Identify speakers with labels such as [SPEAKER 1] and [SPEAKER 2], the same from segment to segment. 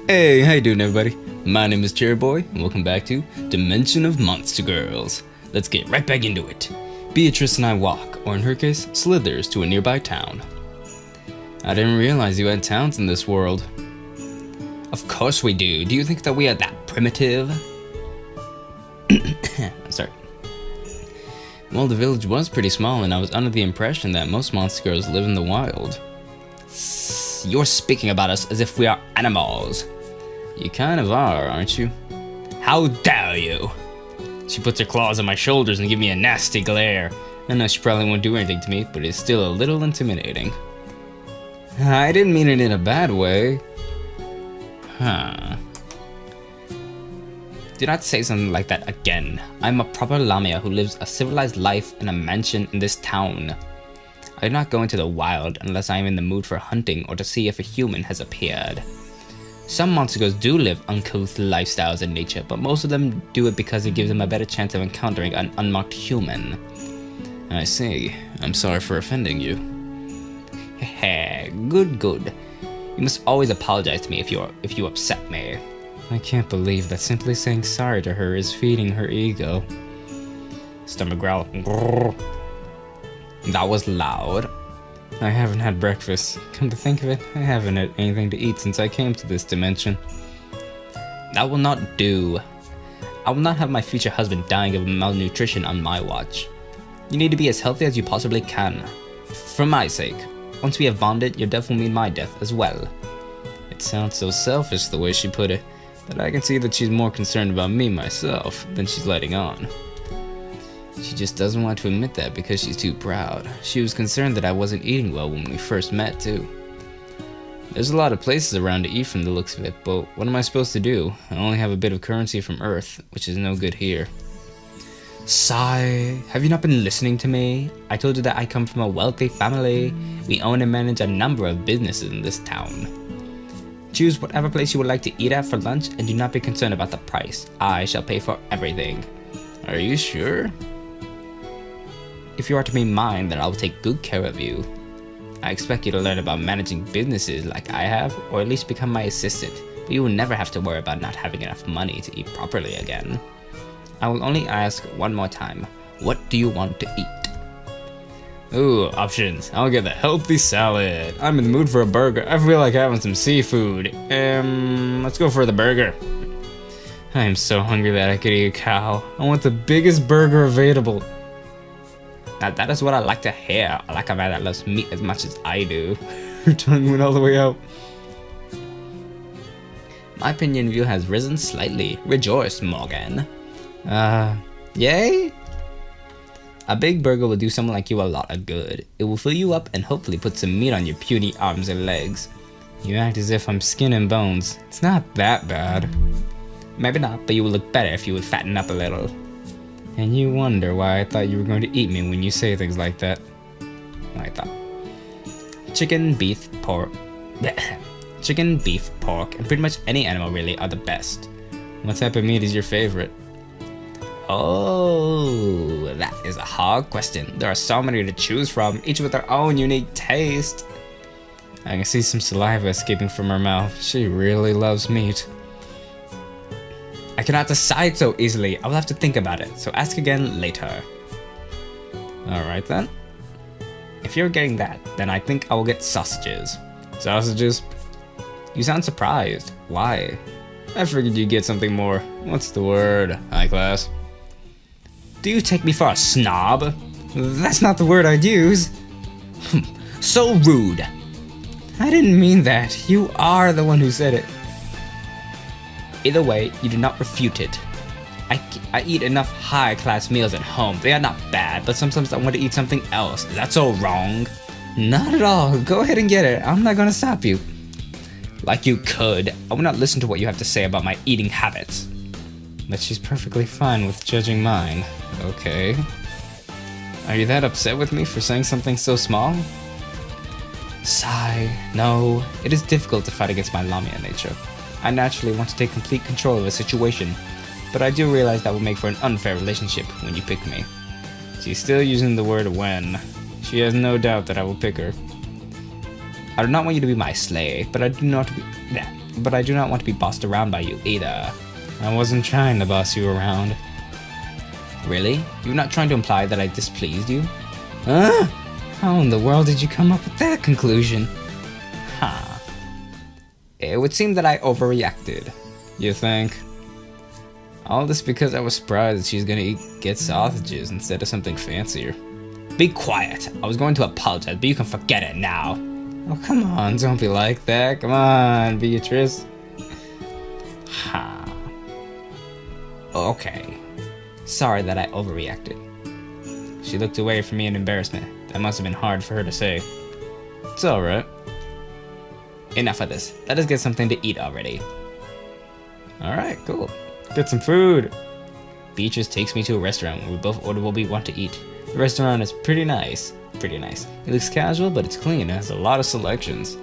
[SPEAKER 1] Hey, how you doing everybody? My name is CherryBoy, and welcome back to Dimension of Monster Girls. Let's get right back into it. Beatrice and I walk, or in her case, slithers to a nearby town. I didn't realize you had towns in this world. Of course we do. Do you think that we are that primitive? Sorry. Well, the village was pretty small, and I was under the impression that most monster girls live in the wild. You're speaking about us as if we are animals. You kind of are, aren't you? How dare you! She puts her claws on my shoulders and gives me a nasty glare. I know she probably won't do anything to me, but it's still a little intimidating. I didn't mean it in a bad way. Huh. Do not say something like that again. I'm a proper lamia who lives a civilized life in a mansion in this town. I do not go into the wild unless I am in the mood for hunting or to see if a human has appeared. Some monster girls do live uncouth lifestyles in nature, but most of them do it because it gives them a better chance of encountering an unmarked human. I see. I'm sorry for offending you. Heh, good. You must always apologize to me if you upset me. I can't believe that simply saying sorry to her is feeding her ego. Stomach growl. Grrr. That was loud. I haven't had breakfast. Come to think of it, I haven't had anything to eat since I came to this dimension. That will not do. I will not have my future husband dying of malnutrition on my watch. You need to be as healthy as you possibly can. For my sake. Once we have bonded, your death will mean my death as well. It sounds so selfish the way she put it, but I can see that she's more concerned about me myself than she's letting on. She just doesn't want to admit that because she's too proud. She was concerned that I wasn't eating well when we first met too. There's a lot of places around to eat from the looks of it, but what am I supposed to do? I only have a bit of currency from Earth, which is no good here. Sigh, have you not been listening to me? I told you that I come from a wealthy family. We own and manage a number of businesses in this town. Choose whatever place you would like to eat at for lunch and do not be concerned about the price. I shall pay for everything. Are you sure? If you are to be mine, then I will take good care of you. I expect you to learn about managing businesses like I have, or at least become my assistant, but you will never have to worry about not having enough money to eat properly again. I will only ask one more time. What do you want to eat? Ooh, options. I'll get the healthy salad. I'm in the mood for a burger. I feel like having some seafood. Let's go for the burger. I am so hungry that I could eat a cow. I want the biggest burger available. Now that is what I like to hear. I like a man that loves meat as much as I do. Her tongue went all the way out. My opinion view has risen slightly. Rejoice, Morgan. Yay? A big burger will do someone like you a lot of good. It will fill you up and hopefully put some meat on your puny arms and legs. You act as if I'm skin and bones. It's not that bad. Maybe not, but you will look better if you would fatten up a little. And you wonder why I thought you were going to eat me when you say things like that. I thought. Chicken, beef, pork. Chicken, beef, pork, and pretty much any animal really are the best. What type of meat is your favorite? Oh, that is a hard question. There are so many to choose from, each with their own unique taste. I can see some saliva escaping from her mouth. She really loves meat. I cannot decide so easily. I will have to think about it, so ask again later. Alright then. If you're getting that, then I think I will get sausages. Sausages? You sound surprised. Why? I figured you'd get something more. What's the word? High class. Do you take me for a snob? That's not the word I'd use. So rude. I didn't mean that. You are the one who said it. Either way, you do not refute it. I eat enough high-class meals at home. They are not bad, but sometimes I want to eat something else. Is that so wrong? Not at all. Go ahead and get it. I'm not gonna stop you. Like you could. I will not listen to what you have to say about my eating habits. But she's perfectly fine with judging mine. Okay. Are you that upset with me for saying something so small? Sigh. No. It is difficult to fight against my lamia nature. I naturally want to take complete control of a situation, but I do realize that will make for an unfair relationship when you pick me. She's still using the word when. She has no doubt that I will pick her. I do not want you to be my slave, but I do not but I do not want to be bossed around by you either. I wasn't trying to boss you around. Really? You're not trying to imply that I displeased you? Huh? How in the world did you come up with that conclusion? Huh. It would seem that I overreacted. You think? All this because I was surprised that she's gonna get sausages instead of something fancier. Be quiet. I was going to apologize, but you can forget it now. Oh, come on, don't be like that. Come on, Beatrice. Ha. Okay. Sorry that I overreacted. She looked away from me in embarrassment. That must have been hard for her to say. It's alright. Enough of this. Let us get something to eat already. Alright, cool. Get some food. Beatrice takes me to a restaurant where we both order what we want to eat. The restaurant is pretty nice. Pretty nice. It looks casual, but it's clean and has a lot of selections.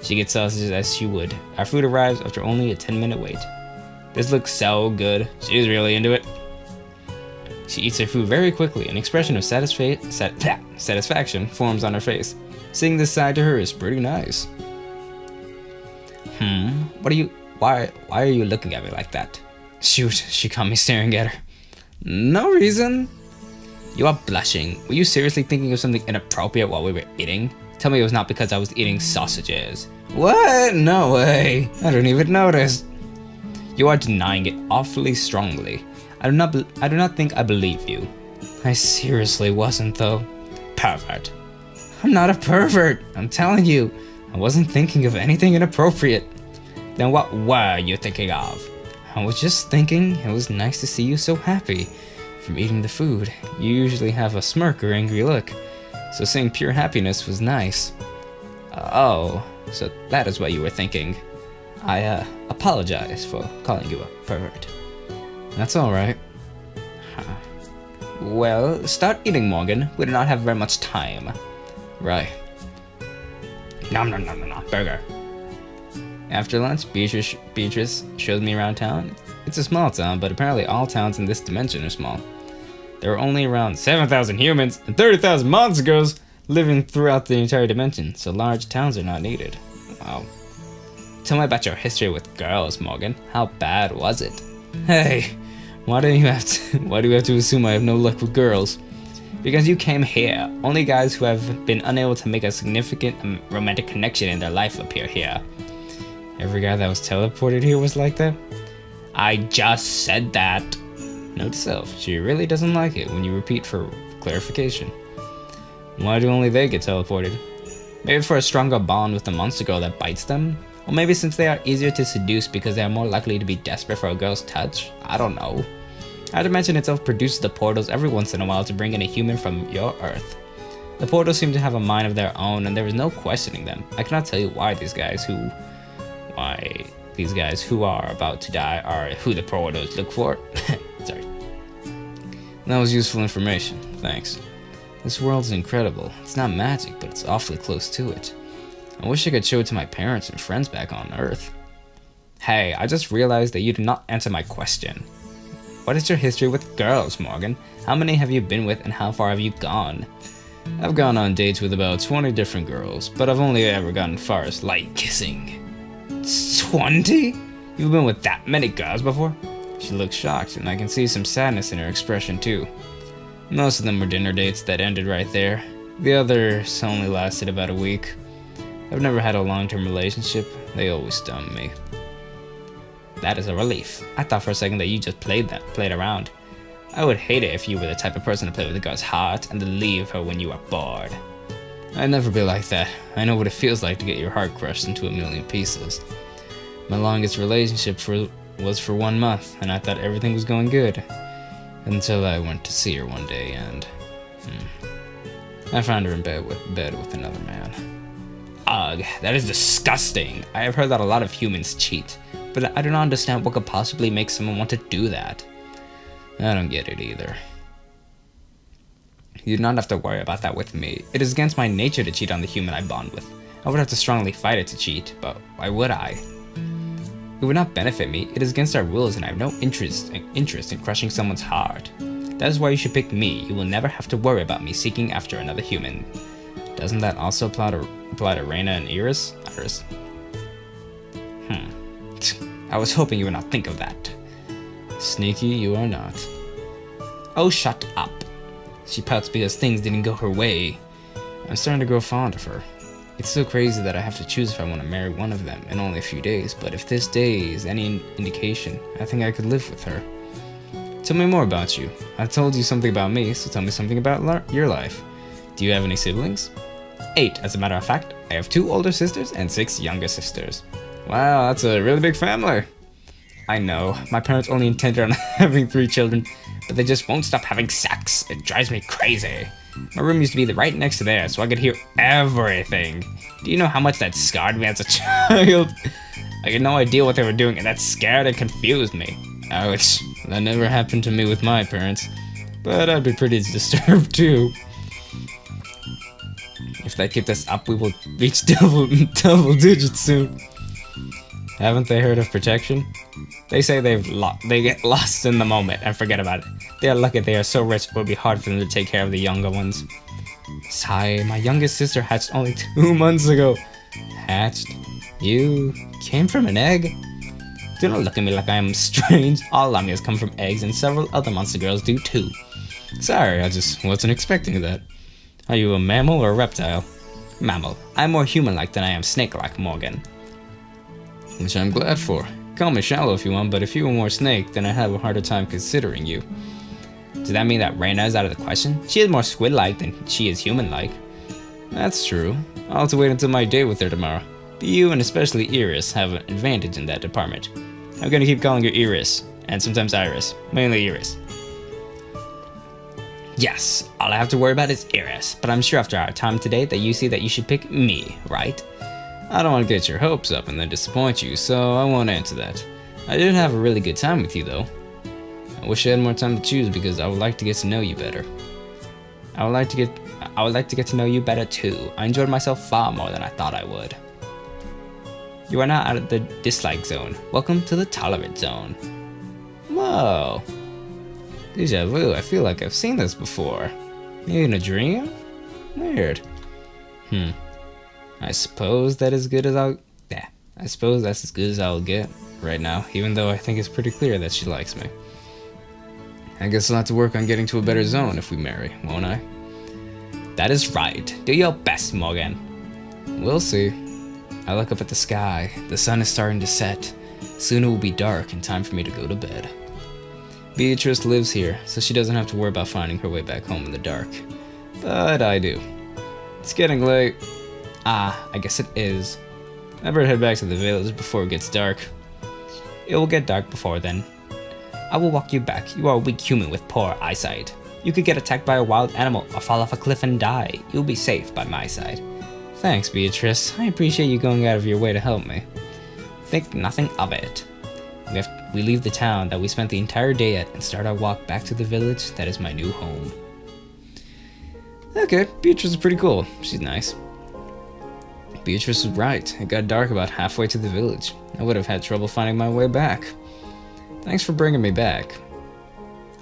[SPEAKER 1] She gets sausages as she would. Our food arrives after only a 10-minute wait. This looks so good. She's really into it. She eats her food very quickly. An expression of satisfaction forms on her face. Seeing this side to her is pretty nice. Why are you looking at me like that? Shoot, she caught me staring at her. No reason. You are blushing. Were you seriously thinking of something inappropriate while we were eating? Tell me it was not because I was eating sausages. What? No way. I don't even notice. You are denying it awfully strongly. I do not think I believe you. I seriously wasn't though. Pervert. I'm not a pervert. I'm telling you. I wasn't thinking of anything inappropriate. Then what were you thinking of? I was just thinking it was nice to see you so happy from eating the food. You usually have a smirk or angry look, so seeing pure happiness was nice. Oh, so that is what you were thinking. I apologize for calling you a pervert. That's alright. Huh. Well, start eating, Morgan. We do not have very much time. Right. Nom nom nom nom nom. Burger. After lunch, Beatrice showed me around town. It's a small town, but apparently all towns in this dimension are small. There are only around 7,000 humans and 30,000 monsters living throughout the entire dimension, so large towns are not needed. Wow. Tell me about your history with girls, Morgan. How bad was it? Hey, why do you have to assume I have no luck with girls? Because you came here. Only guys who have been unable to make a significant romantic connection in their life appear here. Every guy that was teleported here was like that? I just said that. Note to self, she really doesn't like it when you repeat for clarification. Why do only they get teleported? Maybe for a stronger bond with the monster girl that bites them? Or maybe since they are easier to seduce because they are more likely to be desperate for a girl's touch? I don't know. Our dimension itself produces the portals every once in a while to bring in a human from your Earth. The portals seem to have a mind of their own and there is no questioning them. I cannot tell you why these guys who are about to die are who the portals look for. Sorry. That was useful information. Thanks. This world is incredible. It's not magic, but it's awfully close to it. I wish I could show it to my parents and friends back on Earth. Hey, I just realized that you did not answer my question. What is your history with girls, Morgan? How many have you been with and how far have you gone? I've gone on dates with about 20 different girls, but I've only ever gotten far as light kissing. 20? You've been with that many girls before? She looks shocked, and I can see some sadness in her expression too. Most of them were dinner dates that ended right there. The others only lasted about a week. I've never had a long-term relationship. They always stung me. That is a relief. I thought for a second that you just played around. I would hate it if you were the type of person to play with a girl's heart and then leave her when you are bored. I'd never be like that. I know what it feels like to get your heart crushed into a million pieces. My longest relationship was for 1 month, and I thought everything was going good. Until I went to see her one day, and I found her in bed with another man. Ugh, that is disgusting. I have heard that a lot of humans cheat, but I do not understand what could possibly make someone want to do that. I don't get it either. You do not have to worry about that with me. It is against my nature to cheat on the human I bond with. I would have to strongly fight it to cheat, but why would I? It would not benefit me. It is against our rules and I have no interest in crushing someone's heart. That is why you should pick me. You will never have to worry about me seeking after another human. Doesn't that also apply to Reina and Iris? I was hoping you would not think of that. Sneaky, you are not. Oh, shut up. She pouts because things didn't go her way. I'm starting to grow fond of her. It's so crazy that I have to choose if I want to marry one of them in only a few days, but if this day is any indication, I think I could live with her. Tell me more about you. I told you something about me, so tell me something about your life. Do you have any siblings? 8, as a matter of fact. I have 2 older sisters and 6 younger sisters. Wow, that's a really big family. I know, my parents only intended on having 3 children, but they just won't stop having sex. It drives me crazy. My room used to be right next to theirs, so I could hear everything. Do you know how much that scarred me as a child? I had no idea what they were doing, and that scared and confused me. Ouch, that never happened to me with my parents, but I'd be pretty disturbed too. If they keep this up, we will reach double digits soon. Haven't they heard of protection? They say they get lost in the moment and forget about it. They are lucky they are so rich it will be hard for them to take care of the younger ones. Sigh, my youngest sister hatched only 2 months ago. Hatched? You came from an egg? Do not look at me like I am strange. All lamias come from eggs and several other monster girls do too. Sorry, I just wasn't expecting that. Are you a mammal or a reptile? Mammal. I'm more human-like than I am snake-like, Morgan. Which I'm glad for. Call me shallow if you want, but if you were more snake, then I'd have a harder time considering you. Does that mean that Reina is out of the question? She is more squid-like than she is human-like. That's true. I'll have to wait until my date with her tomorrow. But you, and especially Iris, have an advantage in that department. I'm gonna keep calling you Iris, and sometimes Iris. Mainly Iris. Yes, all I have to worry about is Iris, but I'm sure after our time today that you see that you should pick me, right? I don't want to get your hopes up and then disappoint you, so I won't answer that. I did have a really good time with you though. I wish I had more time to choose because I would like to get to know you better. I would like to get to know you better too. I enjoyed myself far more than I thought I would. You are now out of the dislike zone. Welcome to the tolerant zone. Whoa. Deja vu, I feel like I've seen this before. Maybe in a dream? Weird. I suppose that is good as I'll... Yeah, I suppose that's as good as I'll get right now, even though I think it's pretty clear that she likes me. I guess I'll have to work on getting to a better zone if we marry, won't I? That is right. Do your best, Morgan. We'll see. I look up at the sky. The sun is starting to set. Soon it will be dark and time for me to go to bed. Beatrice lives here, so she doesn't have to worry about finding her way back home in the dark. But I do. It's getting late. Ah, I guess it is. I better head back to the village before it gets dark. It will get dark before then. I will walk you back. You are a weak human with poor eyesight. You could get attacked by a wild animal or fall off a cliff and die. You'll be safe by my side. Thanks, Beatrice. I appreciate you going out of your way to help me. Think nothing of it. We leave the town that we spent the entire day at and start our walk back to the village that is my new home. Okay, Beatrice is pretty cool. She's nice. Beatrice was right. It got dark about halfway to the village. I would have had trouble finding my way back. Thanks for bringing me back.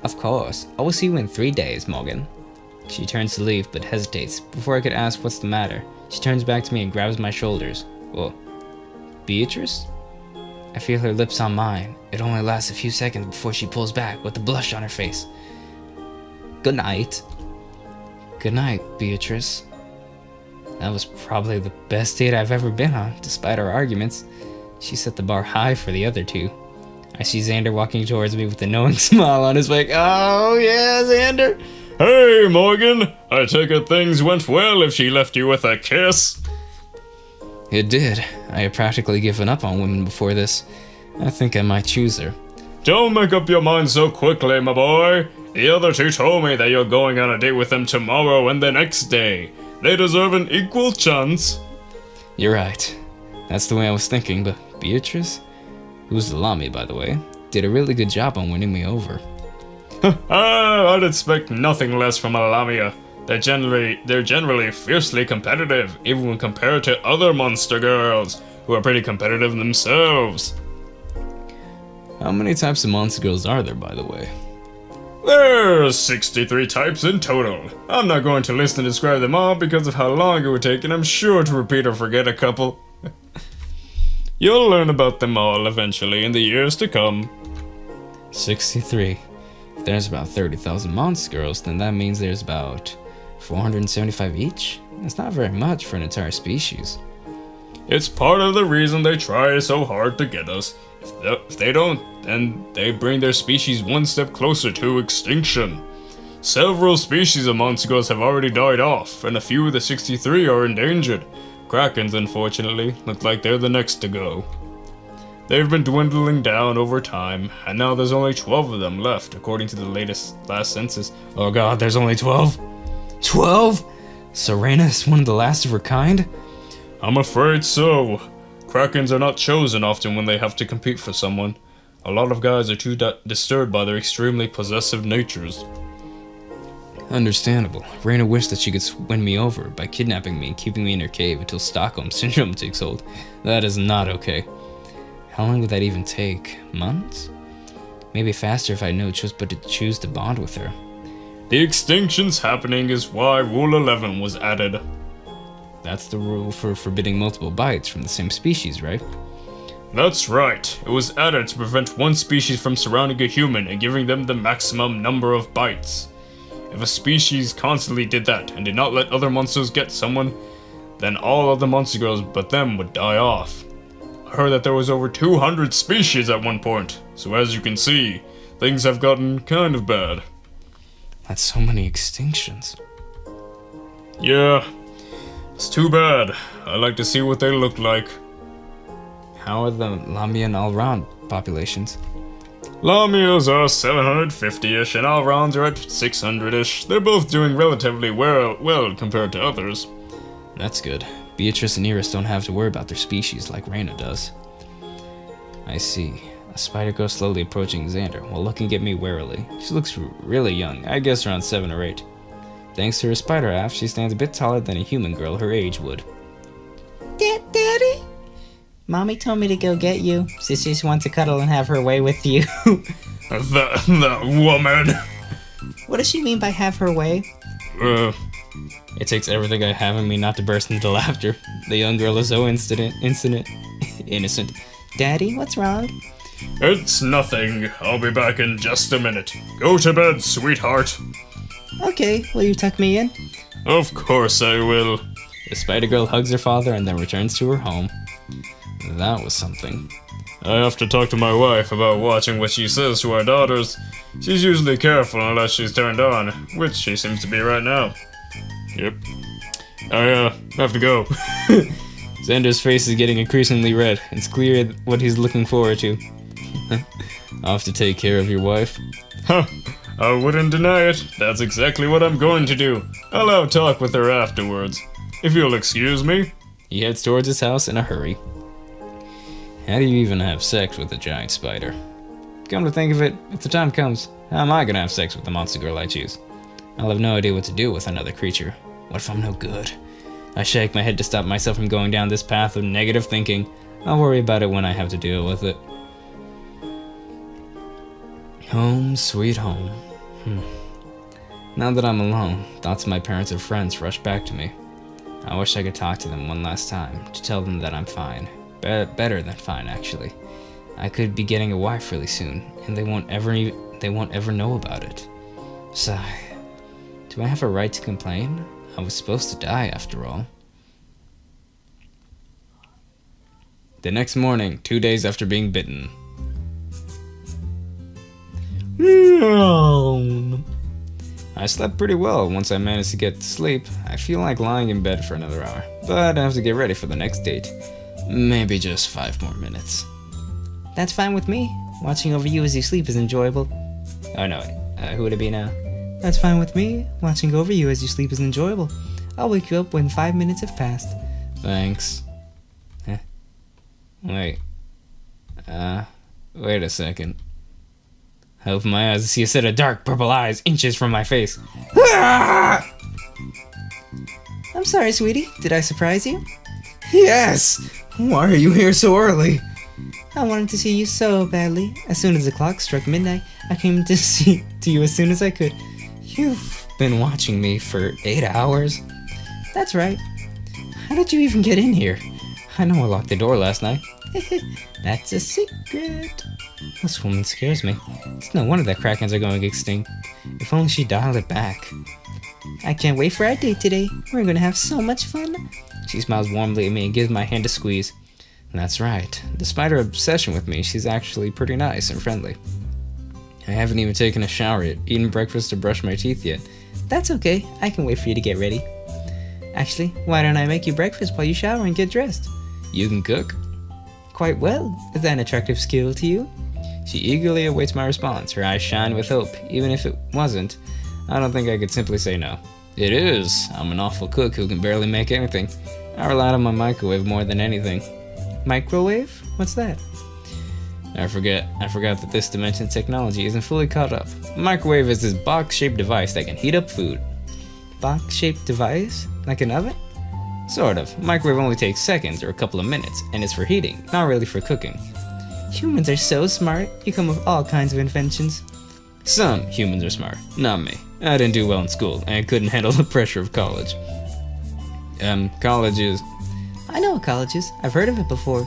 [SPEAKER 1] Of course. I will see you in 3 days, Morgan. She turns to leave, but hesitates. Before I could ask what's the matter, she turns back to me and grabs my shoulders. Whoa. Beatrice? I feel her lips on mine. It only lasts a few seconds before she pulls back with the blush on her face. Good night. Good night, Beatrice. That was probably the best date I've ever been on, despite our arguments. She set the bar high for the other two. I see Xander walking towards me with a knowing smile on his face. Oh yeah, Xander!
[SPEAKER 2] Hey, Morgan! I take it things went well if she left you with a kiss.
[SPEAKER 1] It did. I had practically given up on women before this. I think I might choose her.
[SPEAKER 2] Don't make up your mind so quickly, my boy. The other two told me that you're going on a date with them tomorrow and the next day. They deserve an equal chance.
[SPEAKER 1] You're right. That's the way I was thinking, but Beatrice, who's the lamia by the way, did a really good job on winning me over.
[SPEAKER 2] I'd expect nothing less from a lamia. They're generally fiercely competitive, even when compared to other monster girls, who are pretty competitive themselves.
[SPEAKER 1] How many types of monster girls are there, by the way?
[SPEAKER 2] There's 63 types in total. I'm not going to list and describe them all because of how long it would take, and I'm sure to repeat or forget a couple. You'll learn about them all eventually in the years to come.
[SPEAKER 1] 63. If there's about 30,000 monster girls, then that means there's about 475 each? That's not very much for an entire species.
[SPEAKER 2] It's part of the reason they try so hard to get us. If they don't, then they bring their species one step closer to extinction. Several species of monster girls have already died off, and a few of the 63 are endangered. Krakens, unfortunately, look like they're the next to go. They've been dwindling down over time, and now there's only 12 of them left, according to the last census. Oh god, there's only 12?
[SPEAKER 1] 12? Serena is one of the last of her kind?
[SPEAKER 2] I'm afraid so. Krakens are not chosen often when they have to compete for someone. A lot of guys are too disturbed by their extremely possessive natures.
[SPEAKER 1] Understandable. Reyna wished that she could win me over by kidnapping me and keeping me in her cave until Stockholm Syndrome takes hold. That is not okay. How long would that even take? Months? Maybe faster if I had no choice but to choose to bond with her.
[SPEAKER 2] The extinction's happening is why Rule 11 was added.
[SPEAKER 1] That's the rule for forbidding multiple bites from the same species, right?
[SPEAKER 2] That's right. It was added to prevent one species from surrounding a human and giving them the maximum number of bites. If a species constantly did that and did not let other monsters get someone, then all of the monster girls but them would die off. I heard that there was over 200 species at one point, so as you can see, things have gotten kind of bad.
[SPEAKER 1] That's so many extinctions.
[SPEAKER 2] Yeah, it's too bad. I'd like to see what they look like.
[SPEAKER 1] How are the lamia and all-round populations?
[SPEAKER 2] Lamias are 750-ish and all-rounds are at 600-ish. They're both doing relatively well compared to others.
[SPEAKER 1] That's good. Beatrice and Iris don't have to worry about their species like Reyna does. I see. A spider girl slowly approaching Xander while looking at me warily. She looks really young, I guess around 7 or 8. Thanks to her spider half, she stands a bit taller than a human girl her age would.
[SPEAKER 3] Daddy? Mommy told me to go get you. She just wants to cuddle and have her way with you.
[SPEAKER 2] That woman!
[SPEAKER 3] What does she mean by have her way?
[SPEAKER 1] It takes everything I have in me not to burst into laughter. The young girl is so innocent.
[SPEAKER 3] Daddy, what's wrong?
[SPEAKER 2] It's nothing. I'll be back in just a minute. Go to bed, sweetheart.
[SPEAKER 3] Okay, will you tuck me in?
[SPEAKER 2] Of course I will.
[SPEAKER 1] The spider girl hugs her father and then returns to her home. That was something.
[SPEAKER 2] I have to talk to my wife about watching what she says to our daughters. She's usually careful unless she's turned on, which she seems to be right now. Yep. I have to go.
[SPEAKER 1] Xander's face is getting increasingly red. It's clear what he's looking forward to. I'll have to take care of your wife.
[SPEAKER 2] Huh. I wouldn't deny it. That's exactly what I'm going to do. I'll have a talk with her afterwards. If you'll excuse me.
[SPEAKER 1] He heads towards his house in a hurry. How do you even have sex with a giant spider? Come to think of it, if the time comes, how am I gonna have sex with the monster girl I choose? I'll have no idea what to do with another creature. What if I'm no good? I shake my head to stop myself from going down this path of negative thinking. I'll worry about it when I have to deal with it. Home, sweet home. Now that I'm alone, thoughts of my parents and friends rush back to me. I wish I could talk to them one last time, to tell them that I'm fine. Better than fine, actually. I could be getting a wife really soon, and they won't ever know about it. Sigh. Do I have a right to complain? I was supposed to die, after all. The next morning, 2 days after being bitten. I slept pretty well once I managed to get to sleep. I feel like lying in bed for another hour, but I have to get ready for the next date. Maybe just 5 more minutes.
[SPEAKER 3] That's fine with me. Watching over you as you sleep is enjoyable.
[SPEAKER 1] Oh no, who would it be now?
[SPEAKER 3] That's fine with me. Watching over you as you sleep is enjoyable. I'll wake you up when 5 minutes have passed.
[SPEAKER 1] Thanks. Wait. Wait a second. I open my eyes to see a set of dark purple eyes inches from my face.
[SPEAKER 3] I'm sorry, sweetie. Did I surprise you?
[SPEAKER 1] Yes! Why are you here so early?
[SPEAKER 3] I wanted to see you so badly. As soon as the clock struck midnight, I came to see you as soon as I could.
[SPEAKER 1] You've been watching me for 8 hours?
[SPEAKER 3] That's right.
[SPEAKER 1] How did you even get in here? I know I locked the door last night.
[SPEAKER 3] That's a secret.
[SPEAKER 1] This woman scares me. It's no wonder that krakens are going extinct. If only she dialed it back.
[SPEAKER 3] I can't wait for our date today. We're gonna have so much fun.
[SPEAKER 1] She smiles warmly at me and gives my hand a squeeze. And that's right. Despite her obsession with me, she's actually pretty nice and friendly. I haven't even taken a shower yet, eaten breakfast or brushed my teeth yet.
[SPEAKER 3] That's okay. I can wait for you to get ready. Actually, why don't I make you breakfast while you shower and get dressed?
[SPEAKER 1] You can cook?
[SPEAKER 3] Quite well. Is that an attractive skill to you?
[SPEAKER 1] She eagerly awaits my response. Her eyes shine with hope. Even if it wasn't, I don't think I could simply say no. It is. I'm an awful cook who can barely make anything. I rely on my microwave more than anything.
[SPEAKER 3] Microwave? What's that?
[SPEAKER 1] I forgot that this dimension's technology isn't fully caught up. A microwave is this box-shaped device that can heat up food.
[SPEAKER 3] Box-shaped device? Like an oven?
[SPEAKER 1] Sort of. Microwave only takes seconds or a couple of minutes, and it's for heating, not really for cooking.
[SPEAKER 3] Humans are so smart. You come with all kinds of inventions.
[SPEAKER 1] Some humans are smart, not me. I didn't do well in school, and couldn't handle the pressure of college. College is...
[SPEAKER 3] I know what college is. I've heard of it before.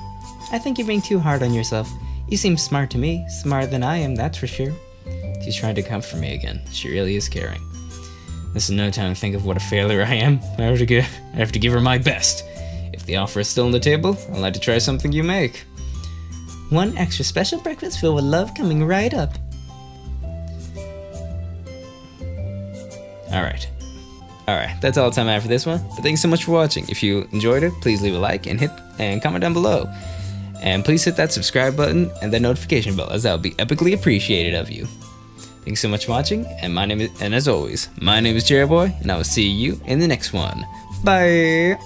[SPEAKER 3] I think you're being too hard on yourself. You seem smart to me. Smarter than I am, that's for sure.
[SPEAKER 1] She's trying to comfort me again. She really is caring. This is no time to think of what a failure I am. I have to give her my best. If the offer is still on the table, I'd like to try something you make.
[SPEAKER 3] One extra special breakfast filled with love coming right up.
[SPEAKER 1] Alright, that's all the time I have for this one. But thanks so much for watching. If you enjoyed it, please leave a like and comment down below. And please hit that subscribe button and that notification bell, as that would be epically appreciated of you. Thanks so much for watching, and as always, my name is CherryBoy, and I will see you in the next one. Bye!